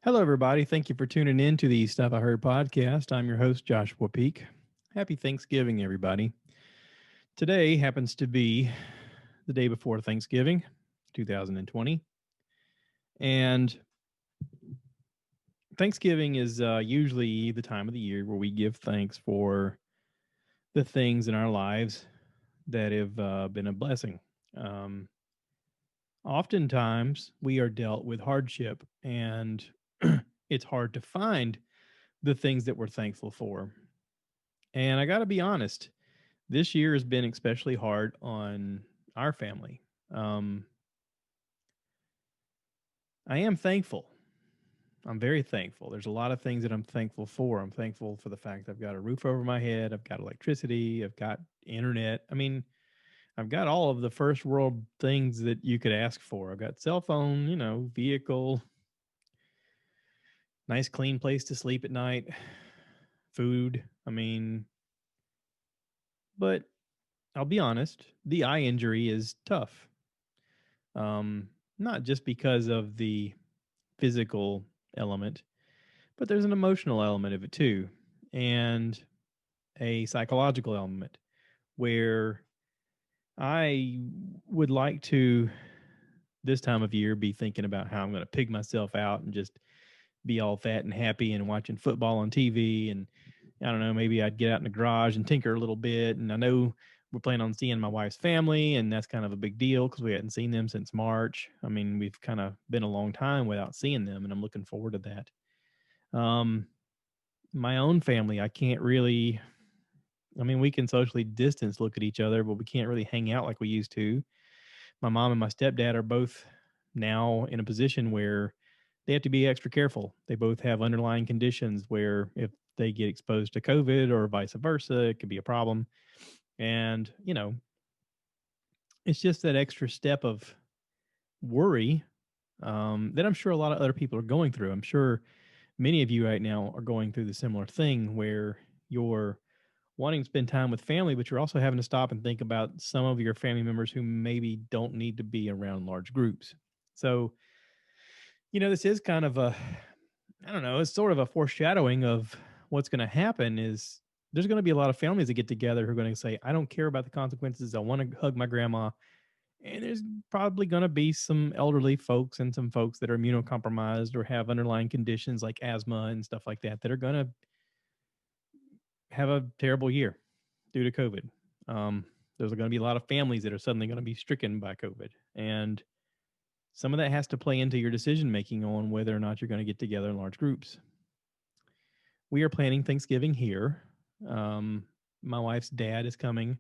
Hello, everybody. Thank you for tuning in to the Stuff I Heard podcast. I'm your host, Joshua Peak. Happy Thanksgiving, everybody. Today happens to be the day before Thanksgiving, 2020. And Thanksgiving is usually the time of the year where we give thanks for the things in our lives that have been a blessing. Um, Oftentimes, we are dealt with hardship, and it's hard to find the things that we're thankful for. And I got to be honest, this year has been especially hard on our family. Um, I am thankful. I'm very thankful. There's a lot of things that I'm thankful for. I'm thankful for the fact I've got a roof over my head, I've got electricity, I've got internet. I mean, I've got all of the first world things that you could ask for. I've got cell phone, vehicle, nice clean place to sleep at night, food. I mean, but I'll be honest, the eye injury is tough. Um, Not just because of the physical element, but there's an emotional element of it too, and a psychological element where I would like to this time of year be thinking about how I'm going to pig myself out and just be all fat and happy and watching football on TV. And I don't know, maybe I'd get out in the garage and tinker a little bit. And I know we're planning on seeing my wife's family, and that's kind of a big deal because we hadn't seen them since March. I mean, we've kind of been a long time without seeing them, and I'm looking forward to that. Um, my own family, I can't really. I mean, we can socially distance, look at each other, but we can't really hang out like we used to. My mom and my stepdad are both now in a position where they have to be extra careful. They both have underlying conditions where if they get exposed to COVID or vice versa, it could be a problem. And, it's just that extra step of worry that I'm sure a lot of other people are going through. I'm sure many of you right now are going through the similar thing where you're wanting to spend time with family, but you're also having to stop and think about some of your family members who maybe don't need to be around large groups. So, this is kind of I don't know, it's sort of a foreshadowing of what's going to happen is there's going to be a lot of families that get together who are going to say, I don't care about the consequences. I want to hug my grandma. And there's probably going to be some elderly folks and some folks that are immunocompromised or have underlying conditions like asthma and stuff like that are going to have a terrible year due to COVID. Um, there's going to be a lot of families that are suddenly going to be stricken by COVID. And some of that has to play into your decision making on whether or not you're going to get together in large groups. We are planning Thanksgiving here. Um, my wife's dad is coming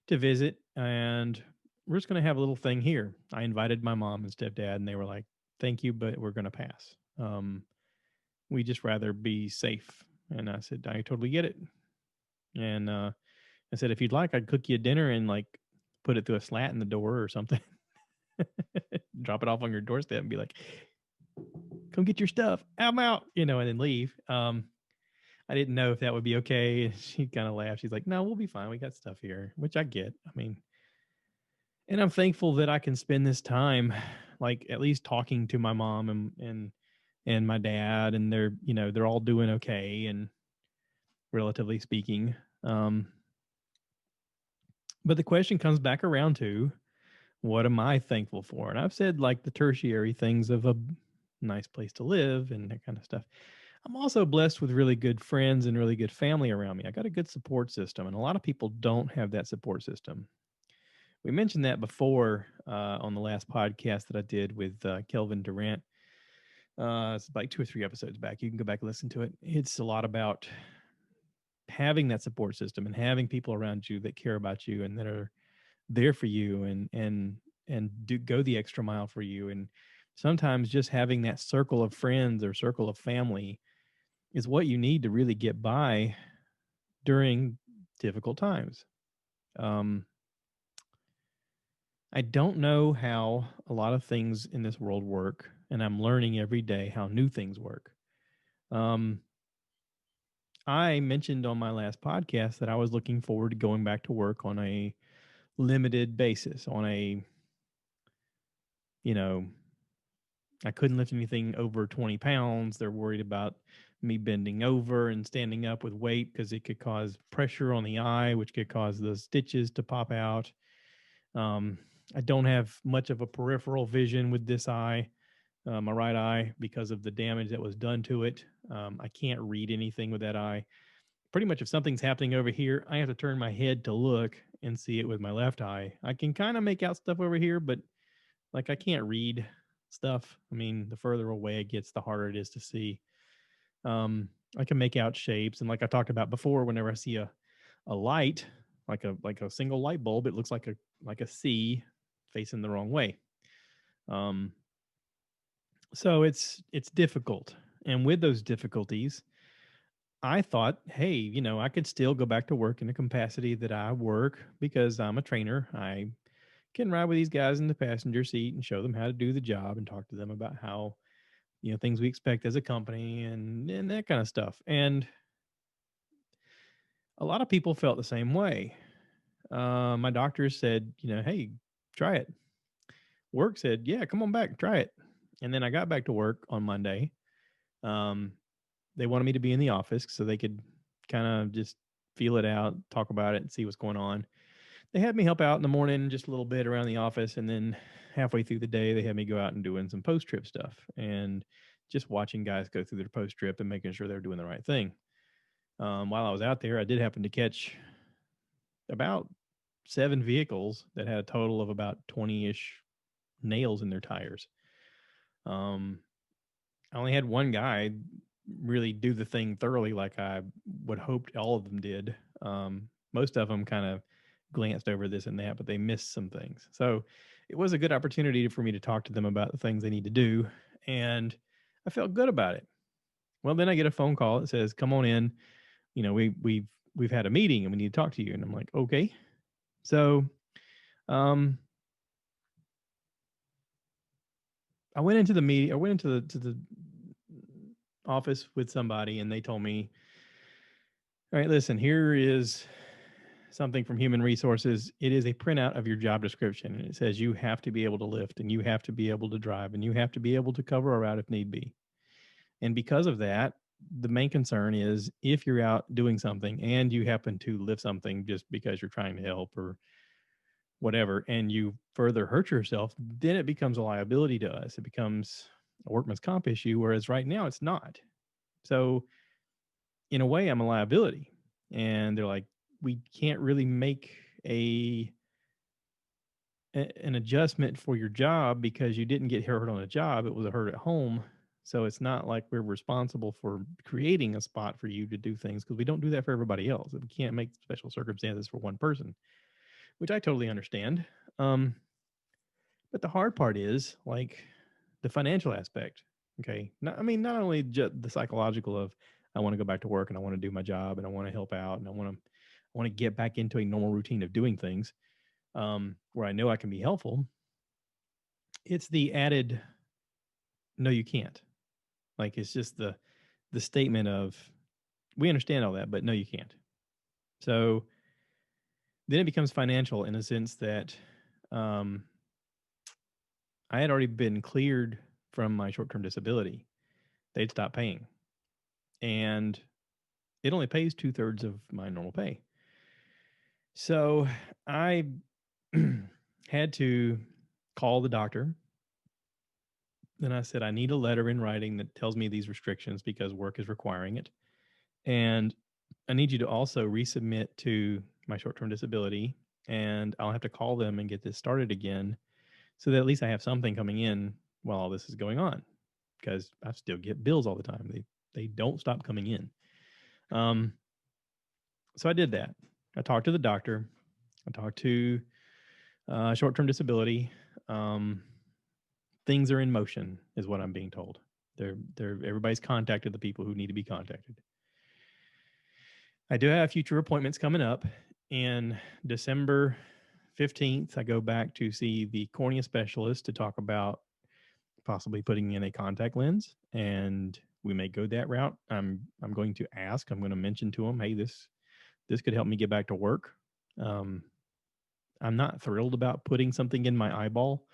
to visit, and we're just going to have a little thing here. I invited my mom and stepdad, and they were like, "Thank you, but we're going to pass. We just rather be safe." And I said, "I totally get it." And I said, "If you'd like, I'd cook you a dinner and like put it through a slat in the door or something. Drop it off on your doorstep and be like, come get your stuff. I'm out, and then leave." I didn't know if that would be okay. She kind of laughed. She's like, "No, we'll be fine. We got stuff here," which I get. I mean, and I'm thankful that I can spend this time, like at least talking to my mom and my dad, and they're all doing okay and relatively speaking. Um, but the question comes back around to what am I thankful for? And I've said like the tertiary things of a nice place to live and that kind of stuff. I'm also blessed with really good friends and really good family around me. I got a good support system, and a lot of people don't have that support system. We mentioned that before on the last podcast that I did with Kelvin Durant. It's like 2 or 3 episodes back. You can go back and listen to it. It's a lot about having that support system and having people around you that care about you and that are there for you and do go the extra mile for you. And sometimes just having that circle of friends or circle of family is what you need to really get by during difficult times. Um, I don't know how a lot of things in this world work, and I'm learning every day how new things work. Um, I mentioned on my last podcast that I was looking forward to going back to work on a limited basis, on a, you know, I couldn't lift anything over 20 pounds. They're worried about me bending over and standing up with weight because it could cause pressure on the eye, which could cause the stitches to pop out. Um, I don't have much of a peripheral vision with this eye, my right eye, because of the damage that was done to it. I can't read anything with that eye. Pretty much, if something's happening over here, I have to turn my head to look and see it with my left eye. I can kind of make out stuff over here, but like I can't read stuff. I mean, the further away it gets, the harder it is to see. Um, I can make out shapes, and like I talked about before, whenever I see a light, like a single light bulb, it looks like a C facing the wrong way. Um, so it's difficult, and with those difficulties, I thought, hey, I could still go back to work in the capacity that I work because I'm a trainer. I can ride with these guys in the passenger seat and show them how to do the job and talk to them about how things we expect as a company and that kind of stuff. And a lot of people felt the same way. My doctor said, hey, try it. Work said, yeah, come on back, try it. And then I got back to work on Monday. Um, they wanted me to be in the office so they could kind of just feel it out, talk about it, and see what's going on. They had me help out in the morning just a little bit around the office, and then halfway through the day, they had me go out and doing some post trip stuff and just watching guys go through their post trip and making sure they're doing the right thing. While I was out there, I did happen to catch about 7 vehicles that had a total of about 20-ish nails in their tires. Um, I only had one guy really do the thing thoroughly like I would hoped all of them did. Most of them kind of glanced over this and that, but they missed some things. So it was a good opportunity for me to talk to them about the things they need to do, and I felt good about it. Well, then I get a phone call that says, "Come on in. We've had a meeting and we need to talk to you." And I'm like, "Okay." So um, I went into the meeting. I went into the office with somebody, and they told me, "All right, listen. Here is something from Human Resources. It is a printout of your job description, and it says you have to be able to lift, and you have to be able to drive, and you have to be able to cover a route if need be. And because of that, the main concern is if you're out doing something and you happen to lift something just because you're trying to help or whatever, and you further hurt yourself, then it becomes a liability to us. It becomes a workman's comp issue, whereas right now it's not. So in a way, I'm a liability." And they're like, "We can't really make a an adjustment for your job because you didn't get hurt on a job. It was a hurt at home. So it's not like we're responsible for creating a spot for you to do things because we don't do that for everybody else. We can't make special circumstances for one person," which I totally understand. Um, but the hard part is like the financial aspect. Okay. I mean, not only just the psychological of I want to go back to work and I want to do my job and I want to help out and I want to get back into a normal routine of doing things where I know I can be helpful. It's the added no, you can't. Like it's just the statement of we understand all that, but no, you can't. So then it becomes financial in a sense that um, I had already been cleared from my short term disability. They'd stopped paying, and it only pays 2/3 of my normal pay. So I had to call the doctor. Then I said, I need a letter in writing that tells me these restrictions because work is requiring it. And I need you to also resubmit to my short term disability. And I'll have to call them and get this started again so that at least I have something coming in while all this is going on because I still get bills all the time. They don't stop coming in. Um, so I did that. I talked to the doctor. I talked to short term disability. Um, things are in motion, is what I'm being told. Everybody's contacted the people who need to be contacted. I do have future appointments coming up. In December 15th, I go back to see the cornea specialist to talk about possibly putting in a contact lens, and we may go that route. I'm going to ask. I'm going to mention to him, hey, this could help me get back to work. Um, I'm not thrilled about putting something in my eyeball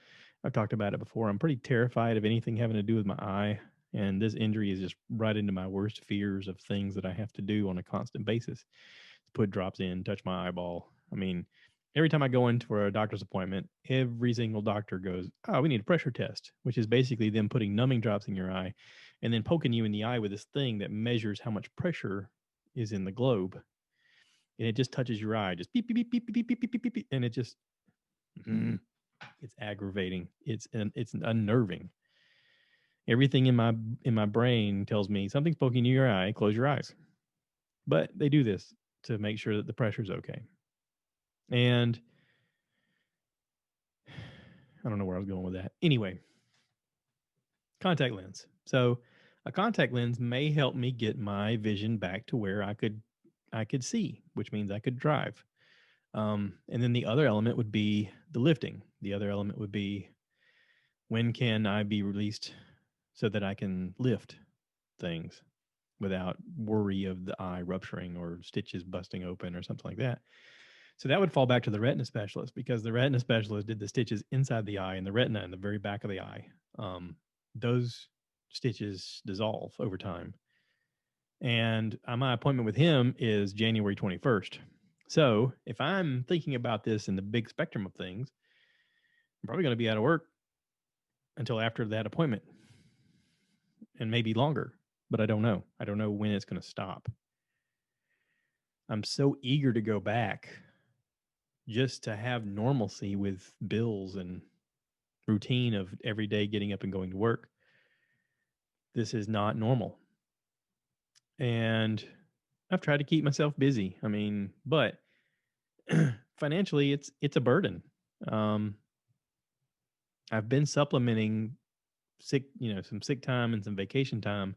I've talked about it before. I'm pretty terrified of anything having to do with my eye. And this injury is just right into my worst fears of things that I have to do on a constant basis. Put drops in, touch my eyeball. I mean, every time I go in for a doctor's appointment, every single doctor goes, "Oh, we need a pressure test," which is basically them putting numbing drops in your eye and then poking you in the eye with this thing that measures how much pressure is in the globe. And it just touches your eye, just beep, beep, beep, beep, beep, beep, beep, beep, beep, beep, and it just, it's aggravating. It's unnerving. Everything in my brain tells me something's poking you in your eye. Close your eyes. But they do this to make sure that the pressure's okay. And I don't know where I was going with that. Anyway, contact lens. So a contact lens may help me get my vision back to where I could see, which means I could drive. And then the other element would be the lifting. The other element would be, when can I be released so that I can lift things without worry of the eye rupturing or stitches busting open or something like that. So that would fall back to the retina specialist, because the retina specialist did the stitches inside the eye and the retina in the very back of the eye. Those stitches dissolve over time. And my appointment with him is January 21st. So if I'm thinking about this in the big spectrum of things, I'm probably going to be out of work until after that appointment, and maybe longer, but I don't know. I don't know when it's going to stop. I'm so eager to go back just to have normalcy with bills and routine of every day getting up and going to work. This is not normal. And I've tried to keep myself busy. I mean, but financially it's a burden. Um, I've been supplementing some sick time and some vacation time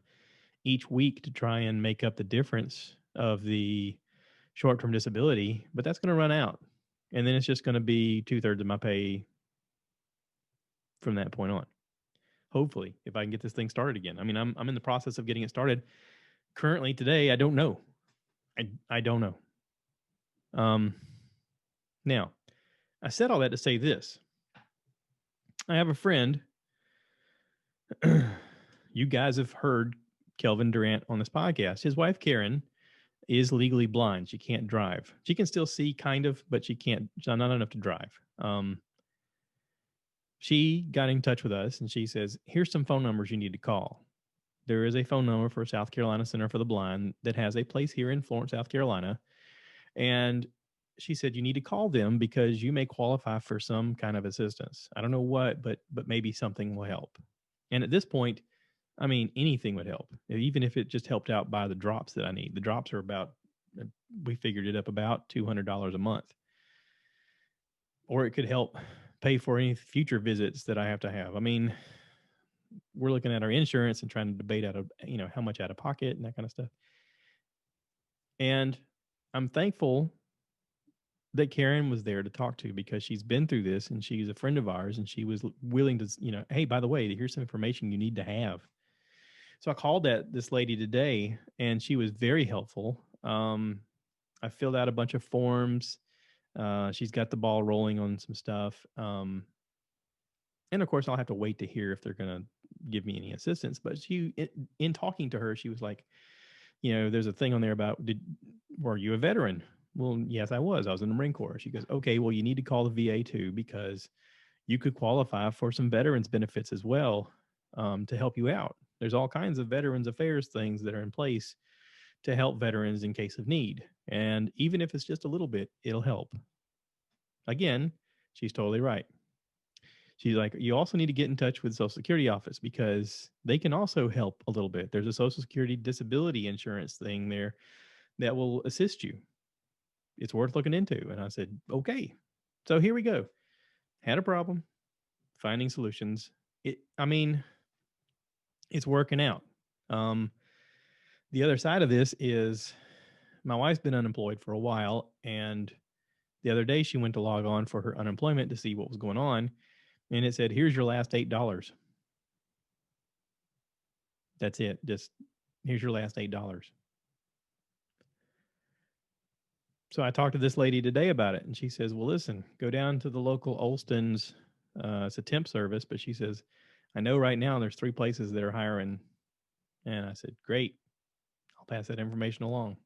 each week to try and make up the difference of the short-term disability, but that's going to run out. And then it's just going to be 2/3 of my pay from that point on. Hopefully, if I can get this thing started again. I mean, I'm in the process of getting it started. Currently today, I don't know. I don't know. Um, Now, I said all that to say this. I have a friend. You guys have heard Kelvin Durant on this podcast. His wife, Karen, is legally blind. She can't drive. She can still see, kind of, but she's not enough to drive. She got in touch with us and she says, "Here's some phone numbers you need to call." There is a phone number for South Carolina Center for the Blind that has a place here in Florence, South Carolina. And she said, "You need to call them because you may qualify for some kind of assistance. I don't know what, but maybe something will help." And at this point, I mean, anything would help, even if it just helped out by the drops that I need. The drops are about, we figured it up about $200 a month. Or it could help pay for any future visits that I have to have. I mean, we're looking at our insurance and trying to debate out of, how much out of pocket and that kind of stuff. And I'm thankful that Karen was there to talk to, because she's been through this and she's a friend of ours, and she was willing to, hey, by the way, here's some information you need to have. So I called this lady today and she was very helpful. I filled out a bunch of forms. She's got the ball rolling on some stuff. And of course, I'll have to wait to hear if they're going to give me any assistance. But in talking to her, she was like, there's a thing on there about, were you a veteran? Well, yes, I was. I was in the Marine Corps. She goes, okay, well, you need to call the VA too, because you could qualify for some veterans benefits as well, to help you out. There's all kinds of Veterans Affairs things that are in place to help veterans in case of need. And even if it's just a little bit, it'll help. Again, she's totally right. She's like, you also need to get in touch with the Social Security office because they can also help a little bit. There's a Social Security disability insurance thing there that will assist you. It's worth looking into. And I said, okay. So here we go. Had a problem, finding solutions. It's working out. The other side of this is my wife's been unemployed for a while, and the other day she went to log on for her unemployment to see what was going on, and it said, here's your last $8. That's it. Just here's your last $8. So I talked to this lady today about it, and she says, well, listen, go down to the local Olston's It's a temp service, but she says, I know right now there's 3 places that are hiring. And I said, great. I'll pass that information along.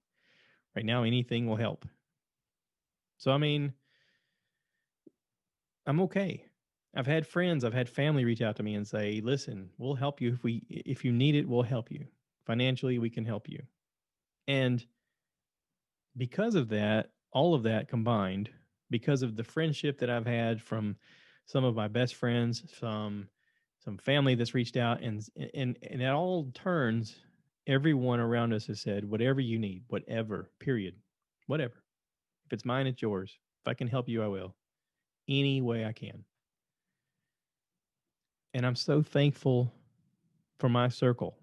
Right now, anything will help. So, I mean, I'm okay. I've had friends, I've had family reach out to me and say, listen, we'll help you if you need it, we'll help you. Financially, we can help you. And because of that, all of that combined, because of the friendship that I've had from some of my best friends, some family that's reached out, and it all turns, everyone around us has said, whatever you need, whatever, period, whatever. If it's mine, it's yours. If I can help you, I will, any way I can. And I'm so thankful for my circle,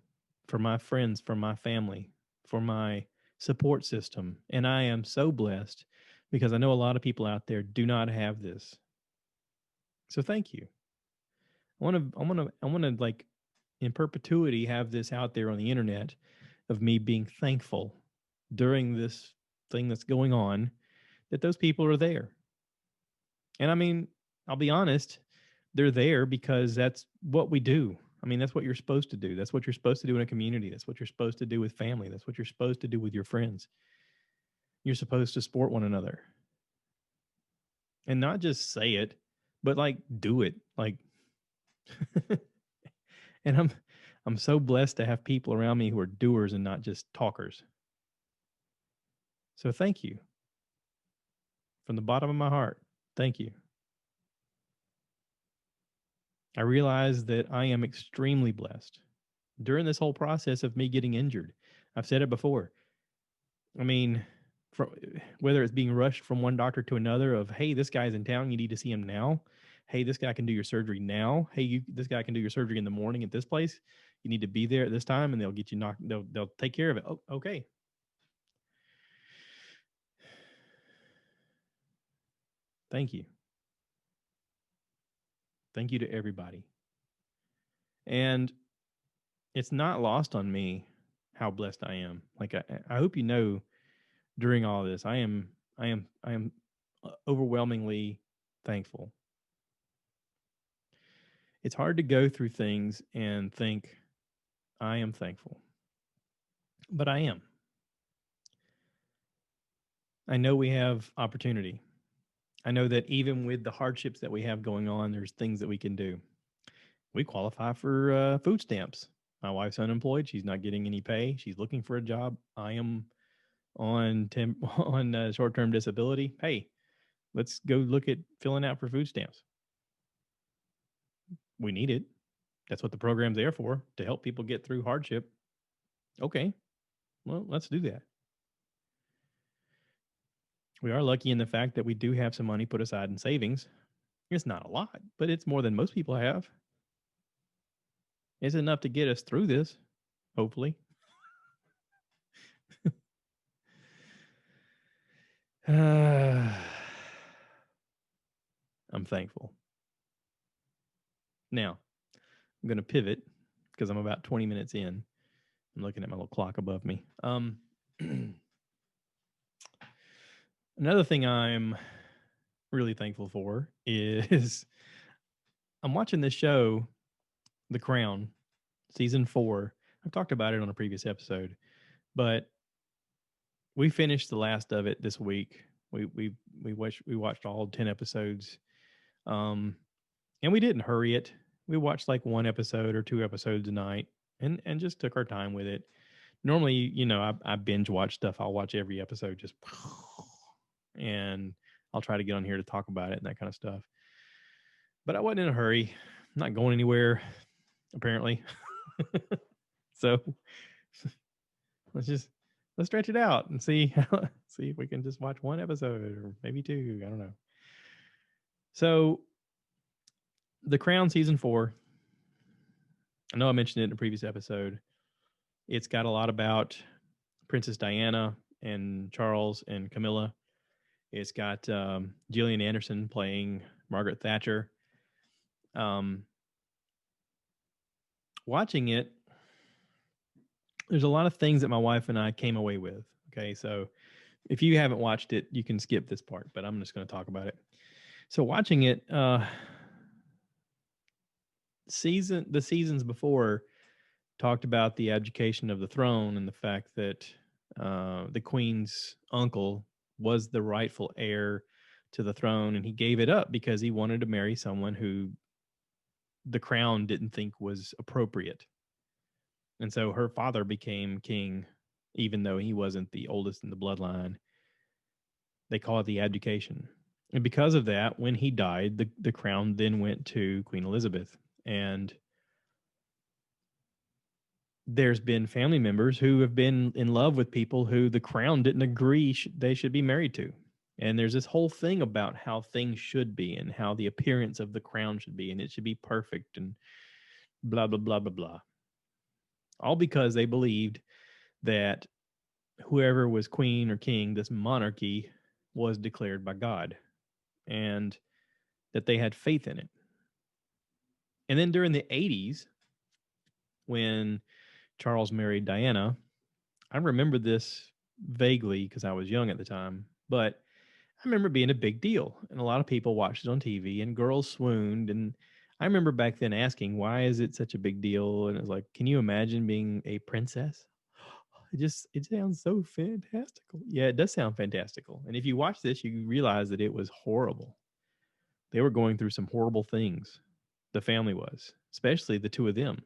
for my friends, for my family, for my support system. And I am so blessed because I know a lot of people out there do not have this. So thank you. I want to like in perpetuity have this out there on the internet of me being thankful during this thing that's going on that those people are there. And I mean, I'll be honest, they're there because that's what we do. I mean, that's what you're supposed to do. That's what you're supposed to do in a community. That's what you're supposed to do with family. That's what you're supposed to do with your friends. You're supposed to support one another. And not just say it, but like do it. Like and I'm so blessed to have people around me who are doers and not just talkers. So thank you. From the bottom of my heart. Thank you. I realize that I am extremely blessed during this whole process of me getting injured. I've said it before. I mean, from, whether it's being rushed from one doctor to another of, hey, this guy's in town, you need to see him now. Hey, this guy can do your surgery now. Hey, this guy can do your surgery in the morning at this place. You need to be there at this time, and they'll get you knocked. They'll take care of it. Oh, okay. Thank you. Thank you to everybody. And it's not lost on me how blessed I am. Like I hope you know during all this, I am overwhelmingly thankful. It's hard to go through things and think I am thankful. But I am. I know we have opportunity. I know that even with the hardships that we have going on, there's things that we can do. We qualify for food stamps. My wife's unemployed. She's not getting any pay. She's looking for a job. I am on on short-term disability. Hey, let's go look at filling out for food stamps. We need it. That's what the program's there for, to help people get through hardship. Okay, well, let's do that. We are lucky in the fact that we do have some money put aside in savings. It's not a lot, but it's more than most people have. It's enough to get us through this, hopefully. I'm thankful. Now, I'm going to pivot because I'm about 20 minutes in. I'm looking at my little clock above me. Another thing I'm really thankful for is I'm watching this show, The Crown, season 4. I've talked about it on a previous episode, but we finished the last of it this week. We watched all 10 episodes, and we didn't hurry it. We watched like one episode or 2 episodes a night, and just took our time with it. Normally, I binge watch stuff. I'll watch every episode just, and I'll try to get on here to talk about it and that kind of stuff. But I wasn't in a hurry. I'm not going anywhere, apparently. So let's stretch it out and see if we can just watch one episode or maybe 2. I don't know. So The Crown season 4. I know I mentioned it in a previous episode. It's got a lot about Princess Diana and Charles and Camilla. It's got Gillian Anderson playing Margaret Thatcher. Watching it, there's a lot of things that my wife and I came away with. Okay, so if you haven't watched it, you can skip this part, but I'm just going to talk about it. So watching it, the seasons before talked about the abdication of the throne and the fact that the queen's uncle was the rightful heir to the throne, and he gave it up because he wanted to marry someone who the crown didn't think was appropriate. And so her father became king, even though he wasn't the oldest in the bloodline. They call it the abdication. And because of that, when he died, the crown then went to Queen Elizabeth. And there's been family members who have been in love with people who the crown didn't agree they should be married to. And there's this whole thing about how things should be and how the appearance of the crown should be, and it should be perfect and blah, blah, blah, blah, blah. All because they believed that whoever was queen or king, this monarchy, was declared by God and that they had faith in it. And then during the 80s, when Charles married Diana, I remember this vaguely because I was young at the time, but I remember it being a big deal. And a lot of people watched it on TV and girls swooned. And I remember back then asking, why is it such a big deal? And it was like, can you imagine being a princess? It sounds so fantastical. Yeah, it does sound fantastical. And if you watch this, you realize that it was horrible. They were going through some horrible things. The family was, especially the two of them.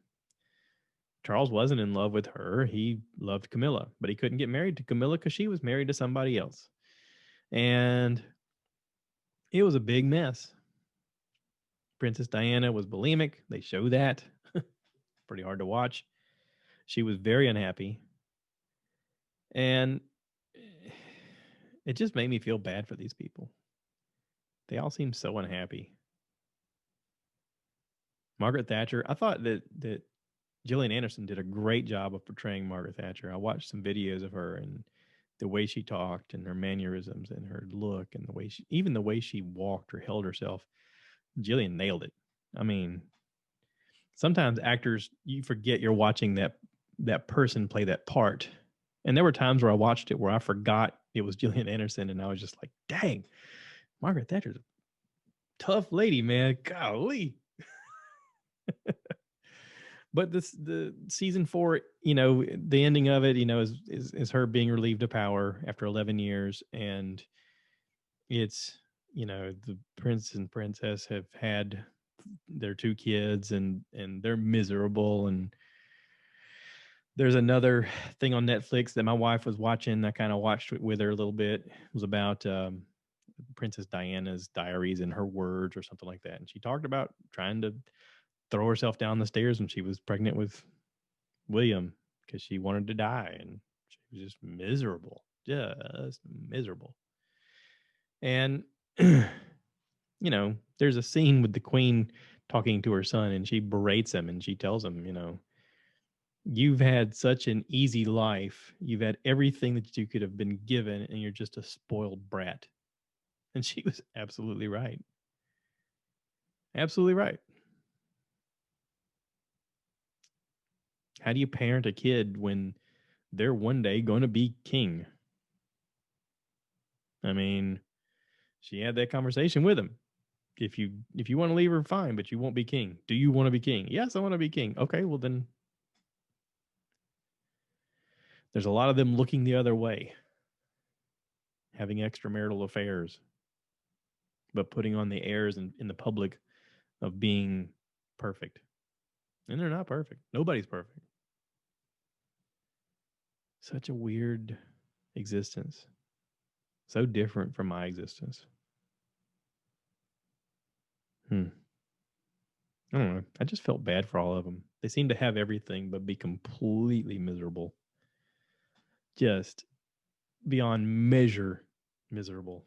Charles wasn't in love with her. He loved Camilla, but he couldn't get married to Camilla because she was married to somebody else. And it was a big mess. Princess Diana was bulimic. They show that. Pretty hard to watch. She was very unhappy. And it just made me feel bad for these people. They all seem so unhappy. Margaret Thatcher, I thought that Gillian Anderson did a great job of portraying Margaret Thatcher. I watched some videos of her and the way she talked and her mannerisms and her look and even the way she walked or held herself. Gillian nailed it. I mean, sometimes actors, you forget you're watching that person play that part. And there were times where I watched it where I forgot it was Gillian Anderson, and I was just like, dang, Margaret Thatcher's a tough lady, man. Golly. But the season 4, the ending of it, is her being relieved of power after 11 years. And it's, the prince and princess have had their 2 kids and they're miserable. And there's another thing on Netflix that my wife was watching. I kind of watched it with her a little bit. It was about Princess Diana's diaries and her words or something like that. And she talked about trying to throw herself down the stairs when she was pregnant with William because she wanted to die, and she was just miserable. And there's a scene with the queen talking to her son, and she berates him and she tells him, you've had such an easy life. You've had everything that you could have been given, and you're just a spoiled brat. And she was absolutely right. Absolutely right. How do you parent a kid when they're one day going to be king? I mean, she had that conversation with him. If you want to leave her, fine, but you won't be king. Do you want to be king? Yes, I want to be king. Okay, well then there's a lot of them looking the other way, having extramarital affairs, but putting on the airs in the public of being perfect. And they're not perfect. Nobody's perfect. Such a weird existence. So different from my existence. I don't know. I just felt bad for all of them. They seem to have everything but be completely miserable. Just beyond measure miserable.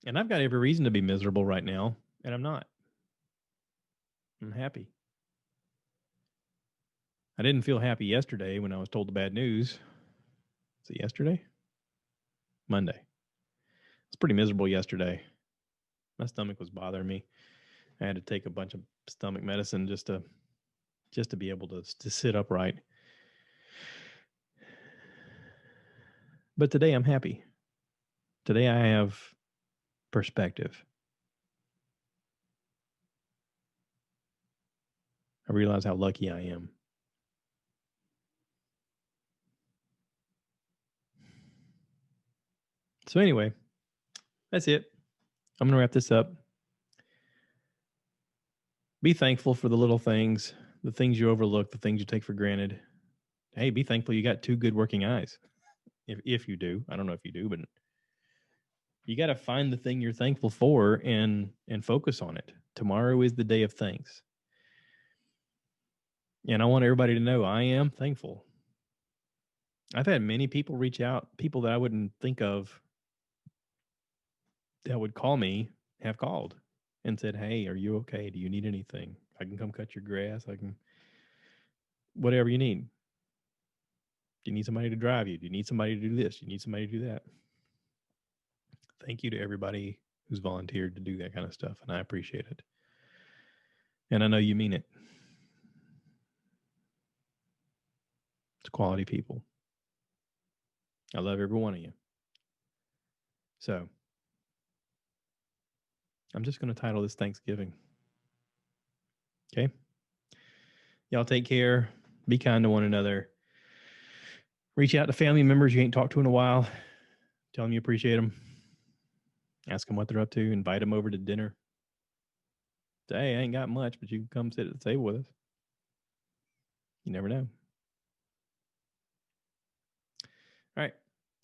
And I've got every reason to be miserable right now, and I'm not. I'm happy. I didn't feel happy yesterday when I was told the bad news. Was it yesterday? Monday. It's pretty miserable yesterday. My stomach was bothering me. I had to take a bunch of stomach medicine just to be able to sit upright. But today I'm happy. Today I have perspective. I realize how lucky I am. So anyway, that's it. I'm going to wrap this up. Be thankful for the little things, the things you overlook, the things you take for granted. Hey, be thankful you got two good working eyes. If you do. I don't know if you do, but you got to find the thing you're thankful for and focus on it. Tomorrow is the day of thanks. And I want everybody to know I am thankful. I've had many people reach out, people that I wouldn't think of that would call me, have called and said, "Hey, are you okay? Do you need anything? I can come cut your grass. I can, whatever you need. Do you need somebody to drive you? Do you need somebody to do this? Do you need somebody to do that?" Thank you to everybody who's volunteered to do that kind of stuff. And I appreciate it. And I know you mean it. It's quality people. I love every one of you. So I'm just going to title this Thanksgiving. Okay. Y'all take care. Be kind to one another. Reach out to family members you ain't talked to in a while. Tell them you appreciate them. Ask them what they're up to. Invite them over to dinner. Say, hey, I ain't got much, but you can come sit at the table with us. You never know. All right.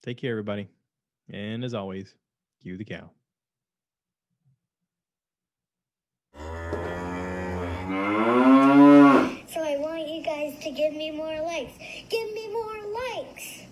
Take care, everybody. And as always, cue the cow. So I want you guys to give me more likes. Give me more likes.